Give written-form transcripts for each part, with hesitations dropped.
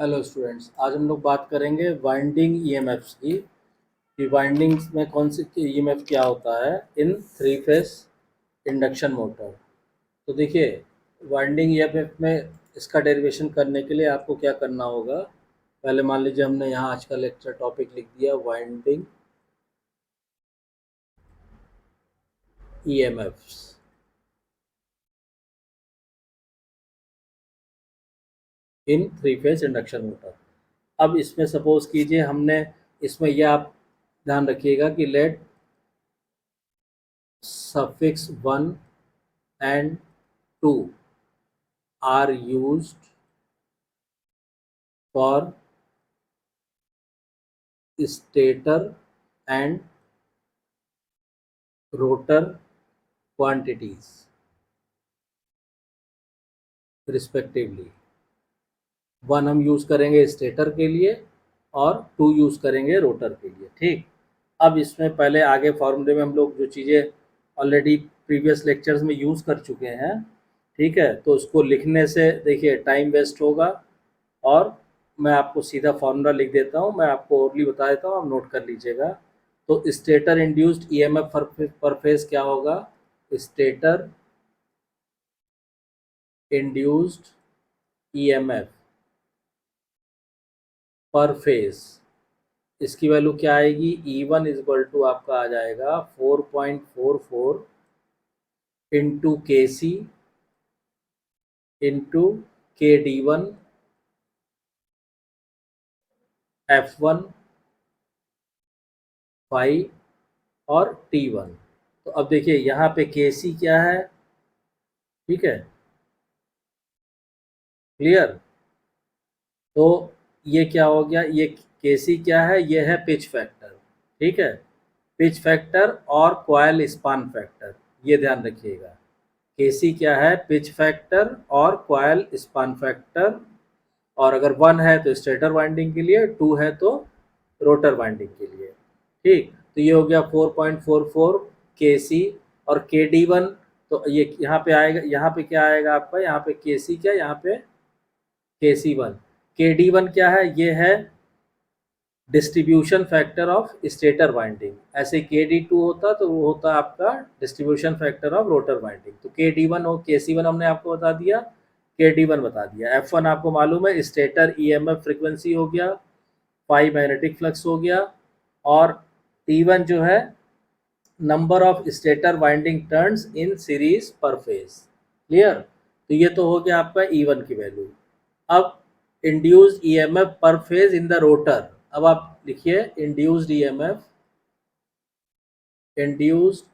Hello students, आज हम लोग बात करेंगे वाइंडिंग ईएमएफ्स की कि वाइंडिंग्स में कौन सी ईएमएफ क्या होता है in three phase induction motor. तो देखिए, वाइंडिंग ईएमएफ में इसका डेरिवेशन करने के लिए आपको क्या करना होगा। पहले मान लीजिए हमने यहाँ आज का लेक्चर टॉपिक लिख दिया winding EMFs in three phase induction motor. अब इसमें सपोज कीजिए हमने इसमें यह आप ध्यान रखिएगा कि late suffix 1 and 2 are used for stator and rotor quantities respectively। 1 हम यूज़ करेंगे स्टेटर के लिए और 2 यूज़ करेंगे रोटर के लिए। ठीक, अब इसमें पहले आगे फॉर्मूले में हम लोग जो चीज़ें ऑलरेडी प्रीवियस लेक्चर्स में यूज़ कर चुके हैं, ठीक है, तो उसको लिखने से देखिए टाइम वेस्ट होगा और मैं आपको सीधा फार्मूला लिख देता हूँ, मैं आपको ओरली बता देता हूँ, आप नोट कर लीजिएगा। तो stator induced EMF per phase क्या होगा? Stator induced EMF per phase, इसकी वैल्यू क्या आएगी? E1 इजक्वल टू आपका आ जाएगा 4.44 इंटू के सी इंटू के डी वन F1 फाइव और T1। तो अब देखिए यहाँ पे के सी क्या है, ठीक है, क्लियर। तो ये क्या हो गया, ये के सी क्या है, ये है पिच फैक्टर, ठीक है, पिच फैक्टर और कॉयल स्पान फैक्टर, ये ध्यान रखिएगा। के सी क्या है? पिच फैक्टर और कॉयल स्पान फैक्टर, और अगर 1 है तो स्टेटर वाइंडिंग के लिए, 2 है तो रोटर वाइंडिंग के लिए। ठीक, तो ये हो गया 4.44 के सी और के डी वन। तो ये यहाँ पे आएगा, यहाँ पे क्या आएगा आपका, यहाँ पे के सी क्या, यहाँ पे के सी वन। के डी वन क्या है? ये है distribution factor of stator winding. ऐसे के डी टू होता तो वो होता आपका distribution factor of rotor winding. तो के डी वन और के सी वन हमने आपको बता दिया, के डी वन बता दिया। एफ वन आपको मालूम है स्टेटर ईएमएफ फ्रिक्वेंसी हो गया, पाई मैग्नेटिक फ्लक्स हो गया, और टी वन जो है number of stator winding turns in series पर फेज। क्लियर। तो ये तो हो गया आपका E1 की वैल्यू। अब induced EMF per phase in the rotor, अब आप लिखिए induced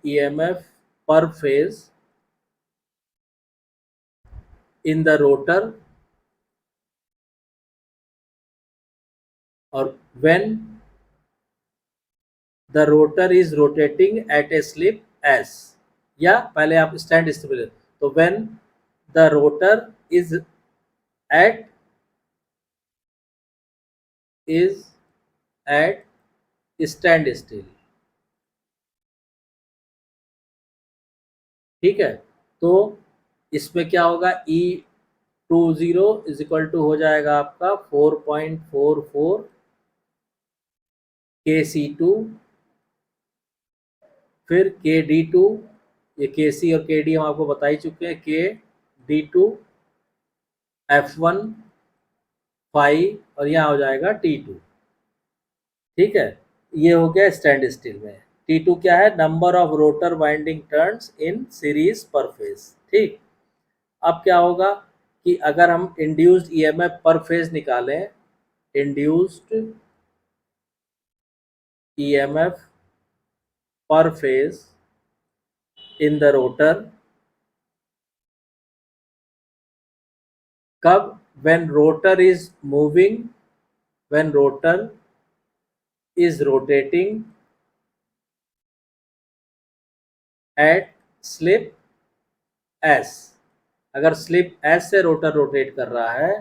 EMF per phase in the rotor, और when the rotor is rotating at a slip S, या पहले आप स्टैंड स्टिल, तो when the rotor is at stand still. ठीक है, तो इसमें क्या होगा, E20 इज इक्वल टू हो जाएगा आपका 4.44 के सी टू, फिर के डी टू, ये के सी और के डी हम आपको बता ही चुके हैं, के डी टू F1 फाइव, और यहाँ हो जाएगा T2। ठीक है, ये हो गया स्टैंड स्टिल में। T2 क्या है? Number of rotor winding turns in series पर फेज। ठीक, अब क्या होगा कि अगर हम इंड्यूस्ड ईएमएफ पर फेज निकालें, induced EMF per phase in the rotor, कब? when rotor is moving, when rotor is rotating at slip s। अगर स्लिप एस से रोटर रोटेट कर रहा है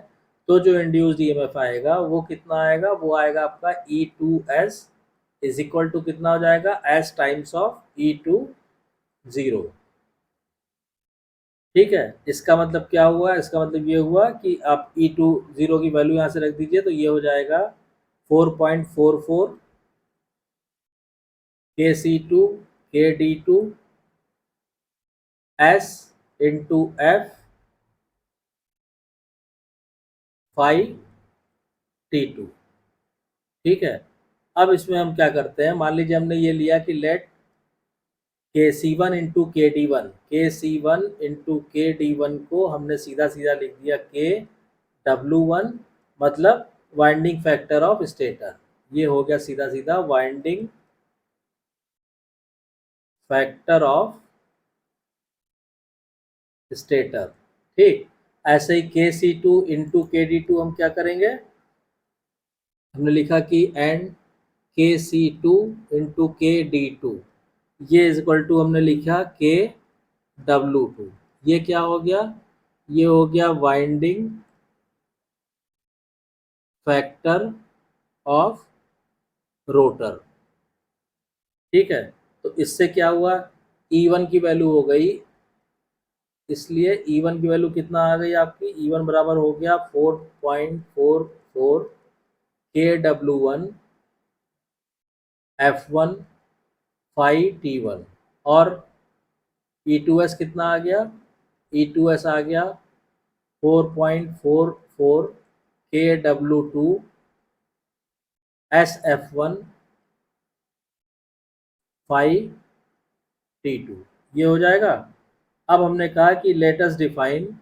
तो जो इंड्यूस्ड ईएमएफ आएगा वो कितना आएगा? वो आएगा आपका E2s इज इक्वल टू कितना हो जाएगा? s times of E20। ठीक है, इसका मतलब क्या हुआ, इसका मतलब ये हुआ कि आप E20 की वैल्यू यहाँ से रख दीजिए, तो ये हो जाएगा 4.44 KC2 KD2 S into F 5T2। ठीक है, अब इसमें हम क्या करते हैं, मान लीजिए हमने ये लिया कि late KC1 into KD1, KC1 into KD1 को हमने सीधा सीधा लिख दिया KW1, मतलब वाइंडिंग फैक्टर ऑफ स्टेटर। ये हो गया सीधा सीधा वाइंडिंग फैक्टर ऑफ स्टेटर। ठीक, ऐसे ही KC2 इंटू KD2 हम क्या करेंगे, हमने लिखा कि एंड KC2 इंटू KD2, ये इज इक्वल टू हमने लिखा KW2। ये क्या हो गया, ये हो गया वाइंडिंग फैक्टर ऑफ रोटर। ठीक है, तो इससे क्या हुआ, E1 की वैल्यू हो गई, इसलिए E1 की वैल्यू कितना आ गई आपकी, E1 बराबर हो गया 4.44 KW1 F1 5T1, और E2S कितना आ गया, E2S आ गया 4.44 KW2 SF1 5T2। ये हो जाएगा। अब हमने कहा कि let's define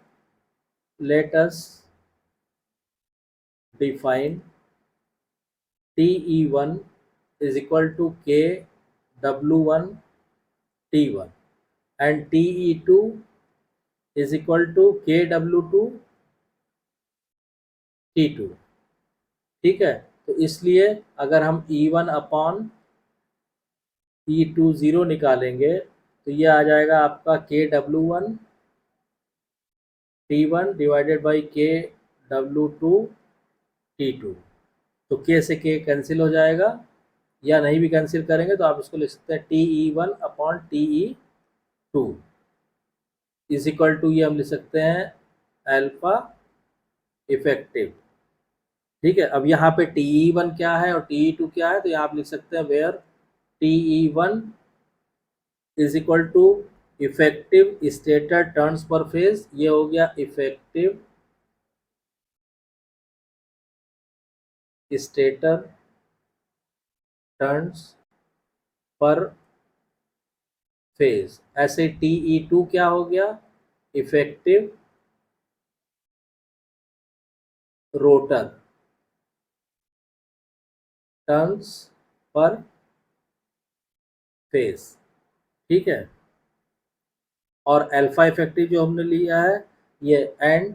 TE1 is equal to KW1 T1 and TE2 is equal to KW2 T2। ठीक है, तो इसलिए अगर हम E1 अपॉन E20 निकालेंगे तो ये आ जाएगा आपका KW1 T1 divided by KW2 T2। तो K से K कैंसिल हो जाएगा, या नहीं भी कैंसिल करेंगे तो आप इसको लिख सकते हैं TE1 upon TE2 is equal to, ये हम लिख सकते हैं अल्फा इफेक्टिव। ठीक है, अब यहाँ पे TE1 क्या है और TE2 क्या है, तो यहाँ आप लिख सकते हैं where TE1 is equal to effective stator turns per phase. ये हो गया effective stator turns per phase. ऐसे TE2 क्या हो गया, effective rotor turns per phase. ठीक है, और अल्फा इफेक्टिव जो हमने लिया है, ये एंड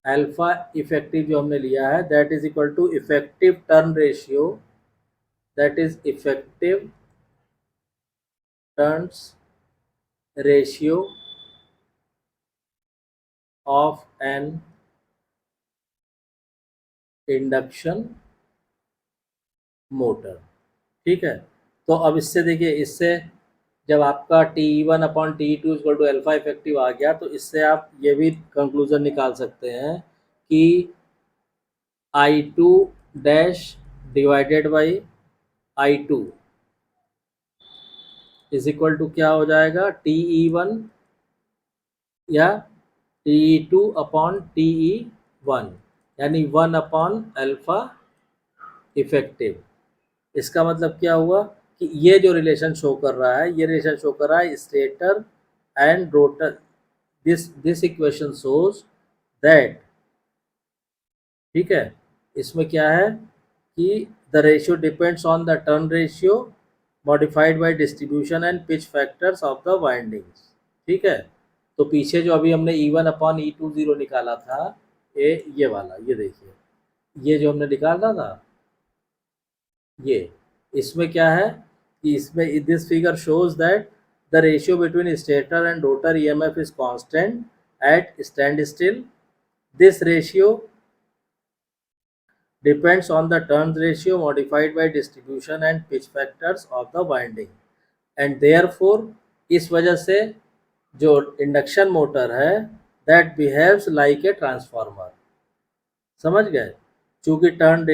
अल्फा इफेक्टिव जो हमने लिया है that is equal to effective turn ratio, that is effective turns ratio of an induction motor. ठीक है, तो अब इससे देखिए, इससे जब आपका TE1 upon TE2 equal to alpha effective आ गया, तो इससे आप ये भी कंक्लूजन निकाल सकते हैं कि I2 dash divided by I2 is equal to क्या हो जाएगा, TE1 या TE2 अपॉन TE1, यानी 1 अपॉन अल्फा इफेक्टिव। इसका मतलब क्या हुआ कि ये जो रिलेशन शो कर रहा है, ये रिलेशन शो कर रहा है stator and rotor. This equation shows that, ठीक है, इसमें क्या है कि the ratio depends on the turn ratio modified by distribution and pitch factors of the windings. ठीक है, तो पीछे जो अभी हमने E1 अपॉन E20 निकाला था, ये वाला, ये देखिए, ये जो हमने निकाला था, ये इसमें क्या है कि इसमें this figure shows that the ratio between stator and rotor EMF is constant eight stand still. This ratio depends on the turns ratio modified by distribution and pitch factors of the winding, and therefore इस वजह से जो induction motor है that behaves like a transformer. समझ गए? चूंकि turn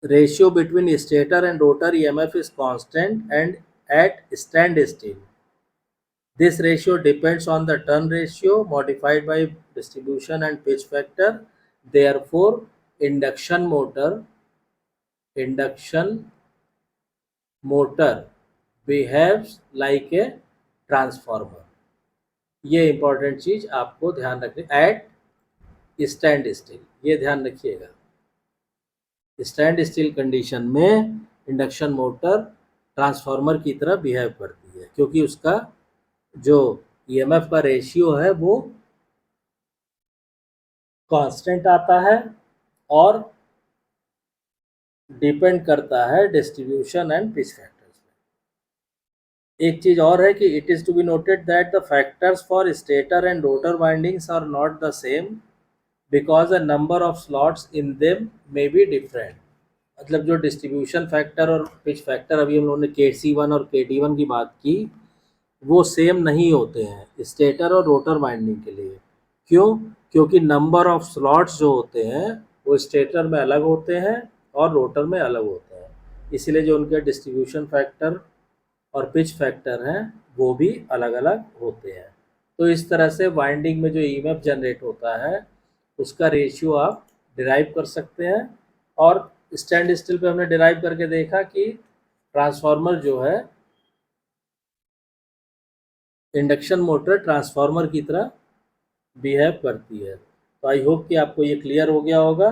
ratio between stator and rotor EMF is constant and at stand still. This ratio depends on the turn ratio modified by distribution and pitch factor. Therefore, induction motor behaves like a transformer. ये important चीज आपको ध्यान रखनी eight stand still, ये ध्यान रखिएगा। Stand still condition में induction motor transformer की तरह बिहेव करती है, क्योंकि उसका जो ईएमएफ का रेशियो है वो कांस्टेंट आता है और डिपेंड करता है डिस्ट्रीब्यूशन एंड पिच फैक्टर्स पे। एक चीज और है कि it is to be noted that the factors for stator and rotor windings are not the same because the number of slots in them may be different. मतलब जो distribution factor और pitch factor अभी हम लोगों ने KC1 और KD1 की बात की, वो सेम नहीं होते हैं स्टेटर और रोटर वाइंडिंग के लिए। क्यों? क्योंकि नंबर ऑफ स्लॉट्स जो होते हैं वो स्टेटर में अलग होते हैं और रोटर में अलग होते हैं, इसीलिए जो उनके डिस्ट्रीब्यूशन फैक्टर और पिच फैक्टर हैं वो भी अलग अलग होते हैं। तो इस तरह से वाइंडिंग में जो ईएमएफ जनरेट होता है उसका रेशियो आप डिराइव कर सकते हैं। और स्टैंड स्टिल पे हमने डिराइव करके देखा कि ट्रांसफार्मर जो है, इंडक्शन मोटर ट्रांसफार्मर की तरह बिहेव करती है। तो आई होप कि आपको ये क्लियर हो गया होगा।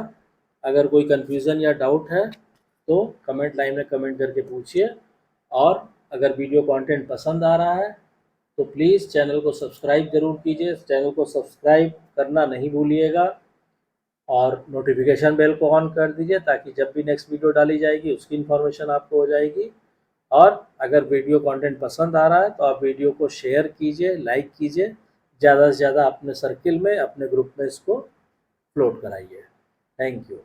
अगर कोई कन्फ्यूज़न या डाउट है तो कमेंट लाइन में कमेंट करके पूछिए। और अगर वीडियो कंटेंट पसंद आ रहा है तो प्लीज़ चैनल को सब्सक्राइब ज़रूर कीजिए। चैनल को सब्सक्राइब करना नहीं भूलिएगा और नोटिफिकेशन बेल को ऑन कर दीजिए ताकि जब भी नेक्स्ट वीडियो डाली जाएगी उसकी इन्फॉर्मेशन आपको हो जाएगी। और अगर वीडियो कंटेंट पसंद आ रहा है तो आप वीडियो को शेयर कीजिए, लाइक कीजिए, ज़्यादा से ज़्यादा अपने सर्किल में, अपने ग्रुप में इसको फ्लोट कराइए। Thank you.